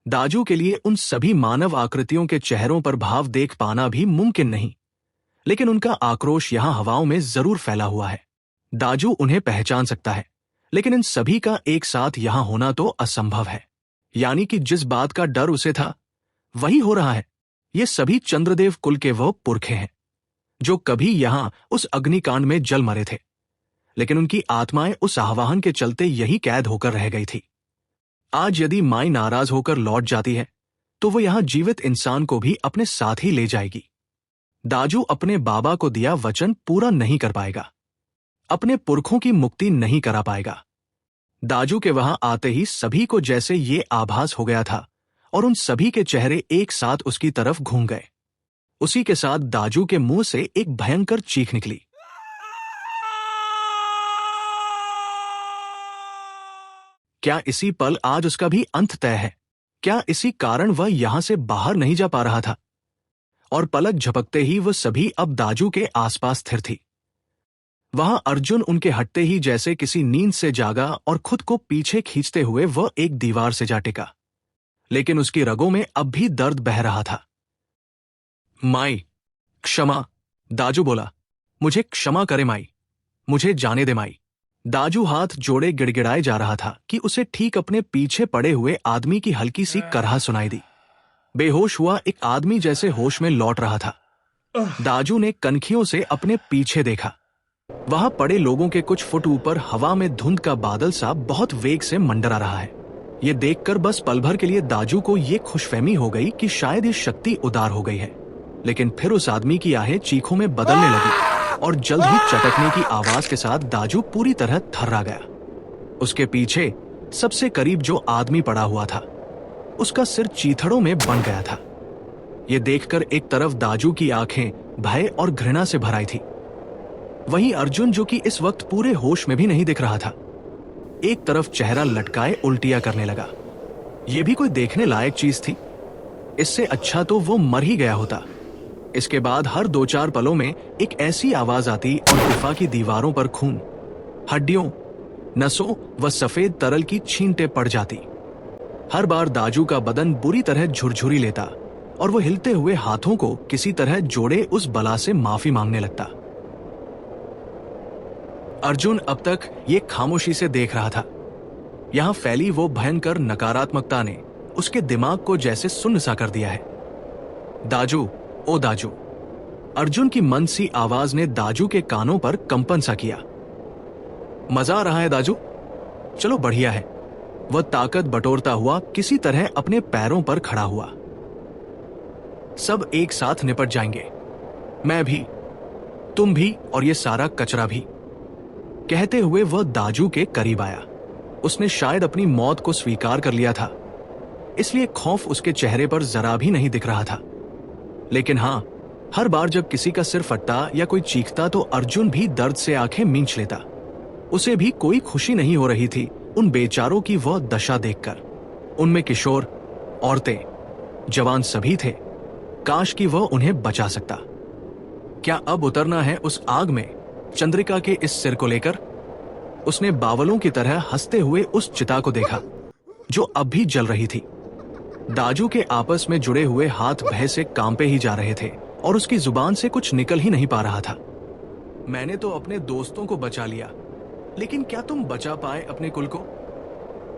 दाजू के लिए उन सभी मानव आकृतियों के चेहरों पर भाव देख पाना भी मुमकिन नहीं, लेकिन उनका आक्रोश यहां हवाओं में जरूर फैला हुआ है। दाजू उन्हें पहचान सकता है, लेकिन इन सभी का एक साथ यहां होना तो असंभव है। यानी कि जिस बात का डर उसे था वही हो रहा है। ये सभी चंद्रदेव कुल के वो पुरखे हैं जो कभी यहां उस अग्निकांड में जल मरे थे, लेकिन उनकी आत्माएं उस आह्वान के चलते यही कैद होकर रह गई थी। आज यदि माई नाराज होकर लौट जाती है तो वो यहां जीवित इंसान को भी अपने साथ ही ले जाएगी। दाजू अपने बाबा को दिया वचन पूरा नहीं कर पाएगा, अपने पुरखों की मुक्ति नहीं करा पाएगा। दाजू के वहां आते ही सभी को जैसे ये आभास हो गया था और उन सभी के चेहरे एक साथ उसकी तरफ घूम गए। उसी के साथ दाजू के मुंह से एक भयंकर चीख निकली। क्या इसी पल आज उसका भी अंत तय है? क्या इसी कारण वह यहां से बाहर नहीं जा पा रहा था? और पलक झपकते ही वह सभी अब दाजू के आसपास स्थिर थी। वहां अर्जुन उनके हटते ही जैसे किसी नींद से जागा और खुद को पीछे खींचते हुए वह एक दीवार से जा टिका, लेकिन उसकी रगों में अब भी दर्द बह रहा था। माई, क्षमा, दाजू बोला। मुझे क्षमा करे माई, मुझे जाने दे माई। दाजू हाथ जोड़े गिड़गिड़ाए जा रहा था कि उसे ठीक अपने पीछे पड़े हुए आदमी की हल्की सी करहा सुनाई दी। बेहोश हुआ एक आदमी जैसे होश में लौट रहा था। दाजू ने कनखियों से अपने पीछे देखा। वहां पड़े लोगों के कुछ फुट ऊपर हवा में धुंध का बादल सा बहुत वेग से मंडरा रहा है। ये देखकर बस पल भर के लिए दाजू को ये खुशफहमी हो गई कि शायद ये शक्ति उदार हो गई है, लेकिन फिर उस आदमी की आहें चीखों में बदलने लगी और जल्द ही चटकने की आवाज के साथ दाजू पूरी तरह थर्रा गया। उसके पीछे सबसे करीब जो आदमी पड़ा हुआ था उसका सिर चीथड़ों में बन गया था। यह देखकर एक तरफ दाजू की आंखें भय और घृणा से भर आई थी, वहीं अर्जुन जो कि इस वक्त पूरे होश में भी नहीं दिख रहा था, एक तरफ चेहरा लटकाए उल्टियां करने लगा। यह भी कोई देखने लायक चीज थी? इससे अच्छा तो वो मर ही गया होता। इसके बाद हर 2-4 पलों में एक ऐसी आवाज आती और गुफा की दीवारों पर खून, हड्डियों, नसों व सफेद तरल की छींटे पड़ जाती। हर बार दाजू का बदन बुरी तरह झुरझुरी लेता और वो हिलते हुए हाथों को किसी तरह जोड़े उस बला से माफी मांगने लगता। अर्जुन अब तक ये खामोशी से देख रहा था। यहां फैली वो भयंकर नकारात्मकता ने उसके दिमाग को जैसे सुन्न सा कर दिया है। दाजू, ओ दाजू। अर्जुन की मंद सी आवाज ने दाजू के कानों पर कंपन सा किया। मजा आ रहा है दाजू? चलो बढ़िया है। वह ताकत बटोरता हुआ किसी तरह अपने पैरों पर खड़ा हुआ। सब एक साथ निपट जाएंगे, मैं भी, तुम भी और ये सारा कचरा भी। कहते हुए वह दाजू के करीब आया। उसने शायद अपनी मौत को स्वीकार कर लिया था, इसलिए खौफ उसके चेहरे पर जरा भी नहीं दिख रहा था। लेकिन हां, हर बार जब किसी का सिर फटता या कोई चीखता तो अर्जुन भी दर्द से आंखें मींच लेता। उसे भी कोई खुशी नहीं हो रही थी उन बेचारों की वह दशा देखकर। उनमें किशोर, औरतें, जवान सभी थे। काश कि वह उन्हें बचा सकता। क्या अब उतरना है उस आग में चंद्रिका के इस सिर को लेकर? उसने बावलों की तरह हंसते हुए उस चिता को देखा जो अब भी जल रही थी। दाजू के आपस में जुड़े हुए हाथ भय से कांपे ही जा रहे थे और उसकी जुबान से कुछ निकल ही नहीं पा रहा था। मैंने तो अपने दोस्तों को बचा लिया, लेकिन क्या तुम बचा पाए अपने कुल को?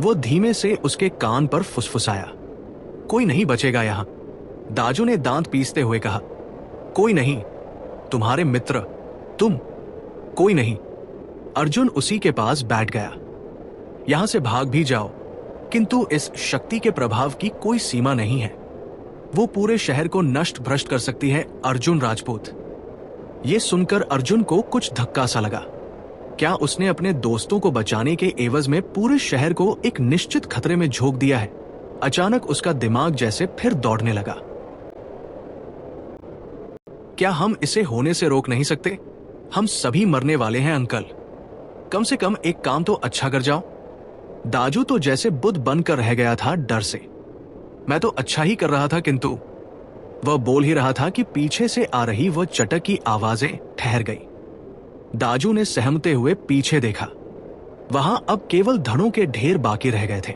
वो धीमे से उसके कान पर फुसफुसाया। कोई नहीं बचेगा यहां, दाजू ने दांत पीसते हुए कहा। कोई नहीं, तुम्हारे मित्र, तुम, कोई नहीं। अर्जुन उसी के पास बैठ गया। यहां से भाग भी जाओ, किंतु इस शक्ति के प्रभाव की कोई सीमा नहीं है। वो पूरे शहर को नष्ट भ्रष्ट कर सकती है। अर्जुन राजपूत। ये सुनकर अर्जुन को कुछ धक्का सा लगा। क्या उसने अपने दोस्तों को बचाने के एवज में पूरे शहर को एक निश्चित खतरे में झोंक दिया है? अचानक उसका दिमाग जैसे फिर दौड़ने लगा। क्या हम इसे होने से रोक नहीं सकते? हम सभी मरने वाले हैं अंकल। कम से कम एक काम तो अच्छा कर जाओ। दाजू तो जैसे बुद्ध बनकर रह गया था डर से। मैं तो अच्छा ही कर रहा था, किंतु वह बोल ही रहा था कि पीछे से आ रही वह चटक की आवाजें ठहर गई। दाजू ने सहमते हुए पीछे देखा। वहां अब केवल धड़ों के ढेर बाकी रह गए थे।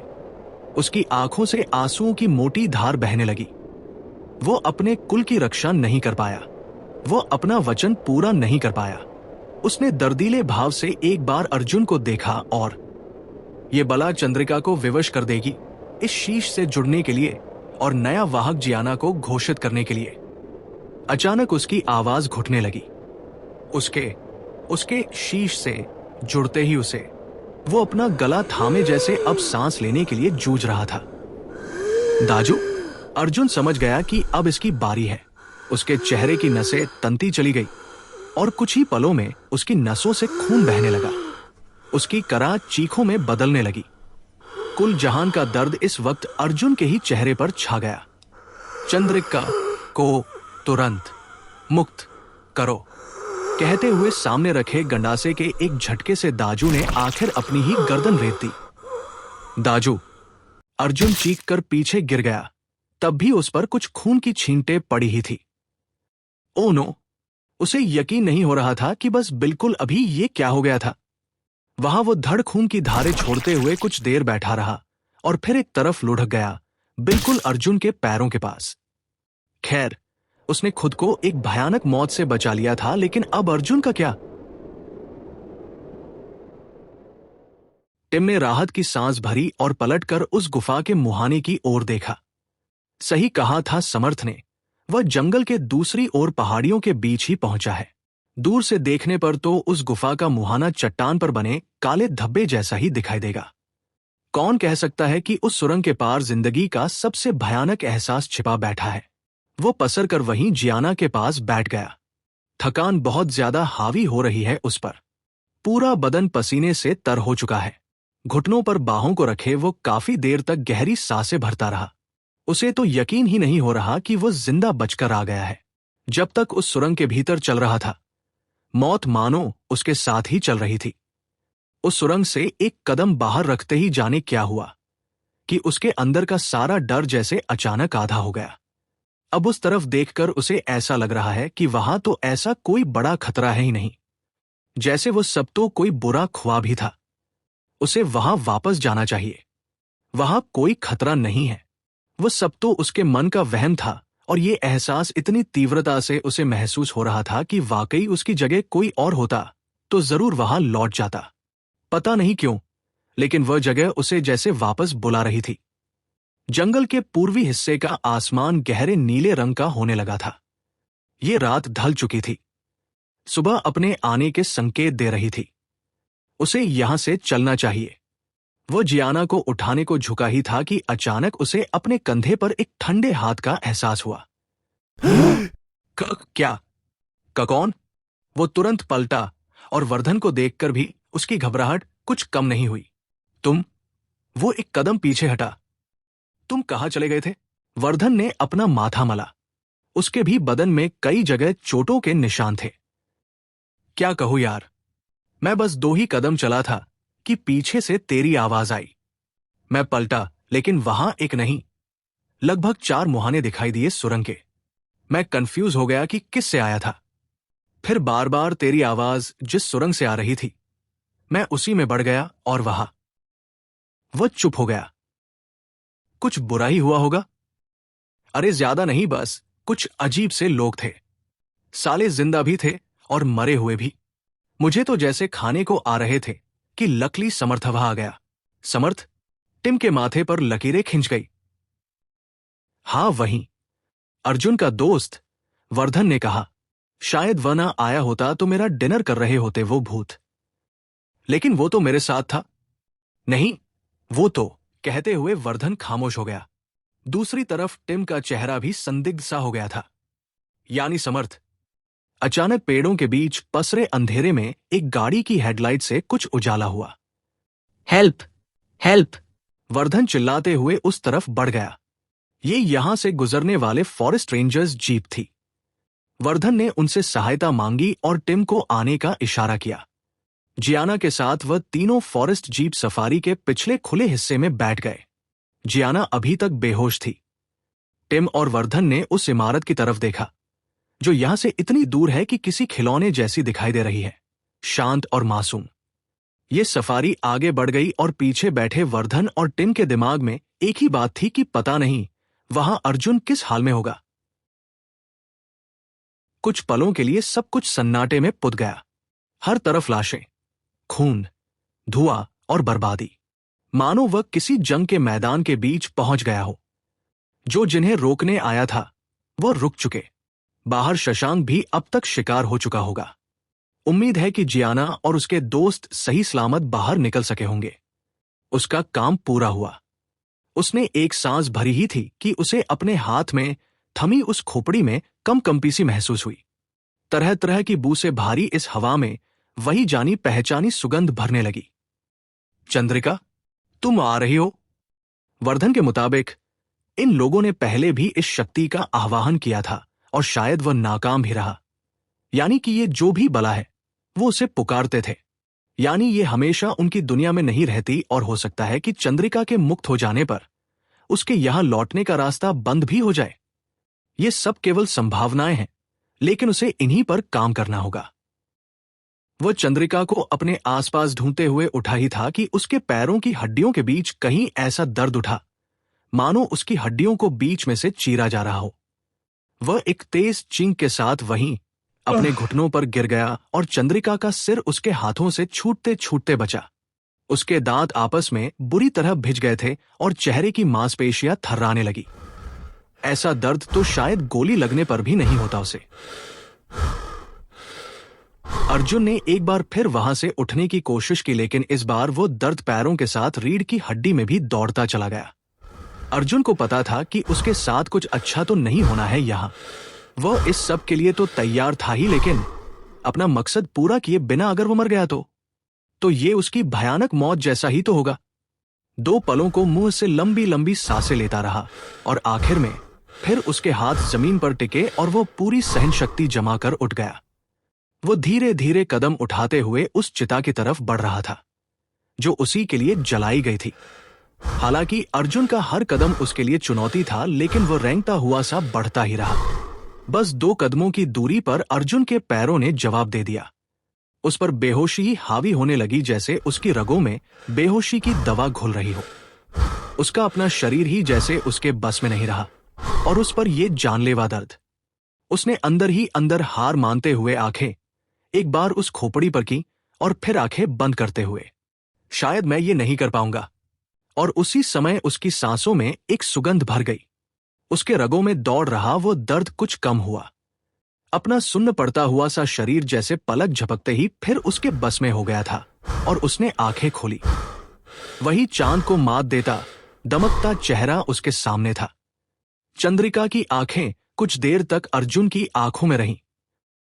उसकी आंखों से आंसुओं की मोटी धार बहने लगी। वो अपने कुल की रक्षा नहीं कर पाया, वो अपना वचन पूरा नहीं कर पाया। उसने दर्दीले भाव से एक बार अर्जुन को देखा और ये बला चंद्रिका को विवश कर देगी इस शीश से जुड़ने के लिए और नया वाहक जियाना को घोषित करने के लिए। अचानक उसकी आवाज घुटने लगी। उसके शीश से जुड़ते ही उसे वो अपना गला थामे जैसे अब सांस लेने के लिए जूझ रहा था। दाजू, अर्जुन समझ गया कि अब इसकी बारी है। उसके चेहरे की नसें तंती चली गई और कुछ ही पलों में उसकी नसों से खून बहने लगा। उसकी कराह चीखों में बदलने लगी। कुल जहान का दर्द इस वक्त अर्जुन के ही चेहरे पर छा गया। चंद्रिका को तुरंत मुक्त करो कहते हुए सामने रखे गंडासे के एक झटके से दाजू ने आखिर अपनी ही गर्दन रेत दी। दाजू, अर्जुन चीख कर पीछे गिर गया। तब भी उस पर कुछ खून की छींटे पड़ी ही थी। ओ नो, उसे यकीन नहीं हो रहा था कि बस बिल्कुल अभी ये क्या हो गया था। वहां वो धड़ खून की धारें छोड़ते हुए कुछ देर बैठा रहा और फिर एक तरफ लुढ़क गया, बिल्कुल अर्जुन के पैरों के पास। खैर, उसने खुद को एक भयानक मौत से बचा लिया था, लेकिन अब अर्जुन का क्या? टिम ने राहत की सांस भरी और पलटकर उस गुफा के मुहाने की ओर देखा। सही कहा था समर्थ ने, वह जंगल के दूसरी ओर पहाड़ियों के बीच ही पहुंचा है। दूर से देखने पर तो उस गुफा का मुहाना चट्टान पर बने काले धब्बे जैसा ही दिखाई देगा। कौन कह सकता है कि उस सुरंग के पार जिंदगी का सबसे भयानक एहसास छिपा बैठा है। वो पसर कर वहीं जियाना के पास बैठ गया। थकान बहुत ज्यादा हावी हो रही है उस पर। पूरा बदन पसीने से तर हो चुका है। घुटनों पर बाहों को रखे वो काफी देर तक गहरी सांसें भरता रहा। उसे तो यकीन ही नहीं हो रहा कि वो जिंदा बचकर आ गया है। जब तक उस सुरंग के भीतर चल रहा था, मौत मानो उसके साथ ही चल रही थी। उस सुरंग से एक कदम बाहर रखते ही जाने क्या हुआ कि उसके अंदर का सारा डर जैसे अचानक आधा हो गया। अब उस तरफ देखकर उसे ऐसा लग रहा है कि वहां तो ऐसा कोई बड़ा खतरा है ही नहीं, जैसे वो सब तो कोई बुरा ख्वाब ही था। उसे वहां वापस जाना चाहिए। वहां कोई खतरा नहीं है। वो सब तो उसके मन का वहम था और ये एहसास इतनी तीव्रता से उसे महसूस हो रहा था कि वाकई उसकी जगह कोई और होता तो जरूर वहां लौट जाता। पता नहीं क्यों, लेकिन वह जगह उसे जैसे वापस बुला रही थी। जंगल के पूर्वी हिस्से का आसमान गहरे नीले रंग का होने लगा था। ये रात ढल चुकी थी। सुबह अपने आने के संकेत दे रही थी। उसे यहां से चलना चाहिए। वो जियाना को उठाने को झुका ही था कि अचानक उसे अपने कंधे पर एक ठंडे हाथ का एहसास हुआ। क्या? कौन? वो तुरंत पलटा और वर्धन को देखकर भी उसकी घबराहट कुछ कम नहीं हुई। तुम? वो एक कदम पीछे हटा। तुम कहां चले गए थे? वर्धन ने अपना माथा मला। उसके भी बदन में कई जगह चोटों के निशान थे। क्या कहूं यार, मैं बस 2 ही कदम चला था कि पीछे से तेरी आवाज आई। मैं पलटा, लेकिन वहां एक नहीं, लगभग 4 मुहाने दिखाई दिए सुरंग के। मैं कंफ्यूज हो गया कि किससे आया था। फिर बार बार तेरी आवाज जिस सुरंग से आ रही थी, मैं उसी में बढ़ गया और वहां। वह चुप हो गया। कुछ बुरा ही हुआ होगा? अरे ज्यादा नहीं, बस कुछ अजीब से लोग थे। साले जिंदा भी थे और मरे हुए भी। मुझे तो जैसे खाने को आ रहे थे कि लकली समर्थ वहां आ गया। समर्थ? टिम के माथे पर लकीरें खिंच गई। हाँ वहीं, अर्जुन का दोस्त, वर्धन ने कहा। शायद वह ना आया होता तो मेरा डिनर कर रहे होते वो भूत। लेकिन वो तो मेरे साथ था। नहीं, वो तो, कहते हुए वर्धन खामोश हो गया। दूसरी तरफ टिम का चेहरा भी संदिग्ध सा हो गया था। यानी समर्थ? अचानक पेड़ों के बीच पसरे अंधेरे में एक गाड़ी की हेडलाइट से कुछ उजाला हुआ। हेल्प! हेल्प! वर्धन चिल्लाते हुए उस तरफ बढ़ गया। ये यहां से गुजरने वाले फॉरेस्ट रेंजर्स जीप थी। वर्धन ने उनसे सहायता मांगी और टिम को आने का इशारा किया। जियाना के साथ वह तीनों फॉरेस्ट जीप सफारी के पिछले खुले हिस्से में बैठ गए। जियाना अभी तक बेहोश थी। टिम और वर्धन ने उस इमारत की तरफ देखा, जो यहां से इतनी दूर है कि किसी खिलौने जैसी दिखाई दे रही है, शांत और मासूम। ये सफारी आगे बढ़ गई और पीछे बैठे वर्धन और टिम के दिमाग में एक ही बात थी कि पता नहीं वहां अर्जुन किस हाल में होगा। कुछ पलों के लिए सब कुछ सन्नाटे में पुत गया। हर तरफ लाशें, खून, धुआं और बर्बादी, मानो वह किसी जंग के मैदान के बीच पहुंच गया हो। जो जिन्हें रोकने आया था वो रुक चुके। बाहर शशांक भी अब तक शिकार हो चुका होगा। उम्मीद है कि जियाना और उसके दोस्त सही सलामत बाहर निकल सके होंगे। उसका काम पूरा हुआ। उसने एक सांस भरी ही थी कि उसे अपने हाथ में थमी उस खोपड़ी में कंपी सी महसूस हुई। तरह तरह की बू से भारी इस हवा में वही जानी पहचानी सुगंध भरने लगी। चंद्रिका, तुम आ रही हो? वर्धन के मुताबिक इन लोगों ने पहले भी इस शक्ति का आह्वान किया था और शायद वह नाकाम भी रहा। यानी कि ये जो भी बला है वो उसे पुकारते थे। यानी ये हमेशा उनकी दुनिया में नहीं रहती और हो सकता है कि चंद्रिका के मुक्त हो जाने पर उसके यहां लौटने का रास्ता बंद भी हो जाए। ये सब केवल संभावनाएं हैं, लेकिन उसे इन्हीं पर काम करना होगा। वह चंद्रिका को अपने आसपास ढूंढते हुए उठा ही था कि उसके पैरों की हड्डियों के बीच कहीं ऐसा दर्द उठा मानो उसकी हड्डियों को बीच में से चीरा जा रहा हो। वह एक तेज चींक के साथ वहीं अपने घुटनों पर गिर गया और चंद्रिका का सिर उसके हाथों से छूटते छूटते बचा। उसके दांत आपस में बुरी तरह भिज गए थे और चेहरे की मांसपेशियां थर्राने लगी। ऐसा दर्द तो शायद गोली लगने पर भी नहीं होता उसे। अर्जुन ने एक बार फिर वहां से उठने की कोशिश की, लेकिन इस बार वो दर्द पैरों के साथ रीढ़ की हड्डी में भी दौड़ता चला गया। अर्जुन को पता था कि उसके साथ कुछ अच्छा तो नहीं होना है यहां। वह इस सब के लिए तो तैयार था ही, लेकिन अपना मकसद पूरा किए बिना अगर वो मर गया तो ये उसकी भयानक मौत जैसा ही तो होगा। 2 पलों को मुंह से लंबी लंबी सांसें लेता रहा और आखिर में फिर उसके हाथ जमीन पर टिके और वो पूरी सहन शक्ति जमा कर उठ गया। वो धीरे धीरे कदम उठाते हुए उस चिता की तरफ बढ़ रहा था जो उसी के लिए जलाई गई थी। हालांकि अर्जुन का हर कदम उसके लिए चुनौती था, लेकिन वो रेंगता हुआ सा बढ़ता ही रहा। बस 2 कदमों की दूरी पर अर्जुन के पैरों ने जवाब दे दिया। उस पर बेहोशी हावी होने लगी, जैसे उसकी रगों में बेहोशी की दवा घुल रही हो। उसका अपना शरीर ही जैसे उसके बस में नहीं रहा और उस पर यह जानलेवा दर्द। उसने अंदर ही अंदर हार मानते हुए आंखें एक बार उस खोपड़ी पर की और फिर आंखें बंद करते हुए, शायद मैं ये नहीं कर पाऊंगा। और उसी समय उसकी सांसों में एक सुगंध भर गई। उसके रगों में दौड़ रहा वो दर्द कुछ कम हुआ। अपना सुन्न पड़ता हुआ सा शरीर जैसे पलक झपकते ही फिर उसके बस में हो गया था और उसने आंखें खोली। वही चांद को मात देता दमकता चेहरा उसके सामने था। चंद्रिका की आंखें कुछ देर तक अर्जुन की आंखों में रहीं।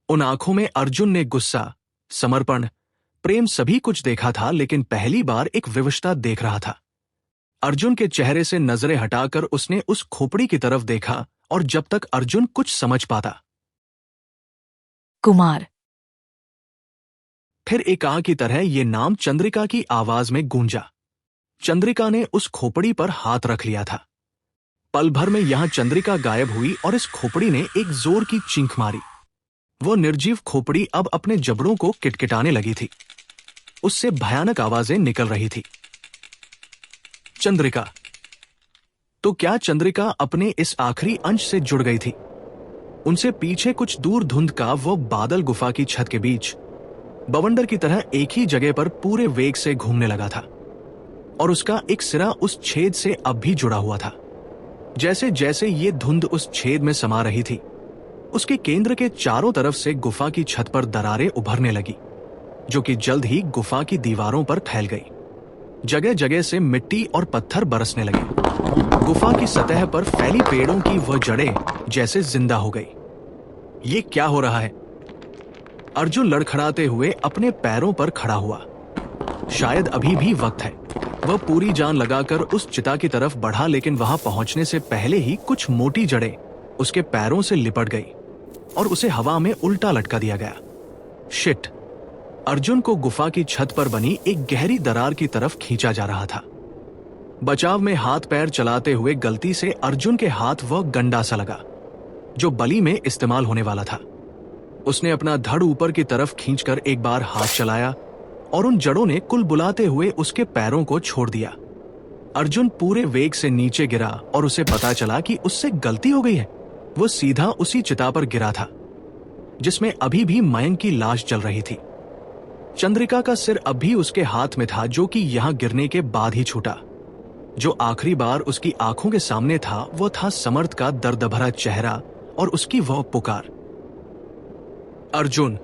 उन आंखों में अर्जुन ने गुस्सा, समर्पण, प्रेम सभी कुछ देखा था, लेकिन पहली बार एक विवशता देख रहा था। अर्जुन के चेहरे से नजरें हटाकर उसने उस खोपड़ी की तरफ देखा और जब तक अर्जुन कुछ समझ पाता, कुमार, फिर एक आ की तरह ये नाम चंद्रिका की आवाज में गूंजा। चंद्रिका ने उस खोपड़ी पर हाथ रख लिया था। पल भर में यहां चंद्रिका गायब हुई और इस खोपड़ी ने एक जोर की चींख मारी। वो निर्जीव खोपड़ी अब अपने जबड़ों को किटकिटाने लगी थी। उससे भयानक आवाजें निकल रही थी। चंद्रिका। तो क्या चंद्रिका अपने इस आखिरी अंश से जुड़ गई थी? उनसे पीछे कुछ दूर धुंध का वो बादल गुफा की छत के बीच बवंडर की तरह एक ही जगह पर पूरे वेग से घूमने लगा था और उसका एक सिरा उस छेद से अब भी जुड़ा हुआ था। जैसे जैसे ये धुंध उस छेद में समा रही थी, उसके केंद्र के चारों तरफ से गुफा की छत पर दरारें उभरने लगी, जो कि जल्द ही गुफा की दीवारों पर फैल गई। जगह जगह से मिट्टी और पत्थर बरसने लगे। गुफा की सतह पर फैली पेड़ों की वह जड़ें जैसे जिंदा हो गई। ये क्या हो रहा है? अर्जुन लड़खड़ाते हुए अपने पैरों पर खड़ा हुआ। शायद अभी भी वक्त है। वह पूरी जान लगाकर उस चिता की तरफ बढ़ा, लेकिन वहां पहुंचने से पहले ही कुछ मोटी जड़ें उसके पैरों से लिपट गई और उसे हवा में उल्टा लटका दिया गया। शिट! अर्जुन को गुफा की छत पर बनी एक गहरी दरार की तरफ खींचा जा रहा था। बचाव में हाथ पैर चलाते हुए गलती से अर्जुन के हाथ वह गंडा सा लगा जो बलि में इस्तेमाल होने वाला था। उसने अपना धड़ ऊपर की तरफ खींचकर एक बार हाथ चलाया और उन जड़ों ने कुल बुलाते हुए उसके पैरों को छोड़ दिया। अर्जुन पूरे वेग से नीचे गिरा और उसे पता चला कि उससे गलती हो गई है। वो सीधा उसी चिता पर गिरा था जिसमें अभी भी मयंक की लाश जल रही थी। चंद्रिका का सिर अब भी उसके हाथ में था, जो कि यहां गिरने के बाद ही छूटा। जो आखिरी बार उसकी आंखों के सामने था वो था समर्थ का दर्द भरा चेहरा और उसकी वह पुकार, अर्जुन।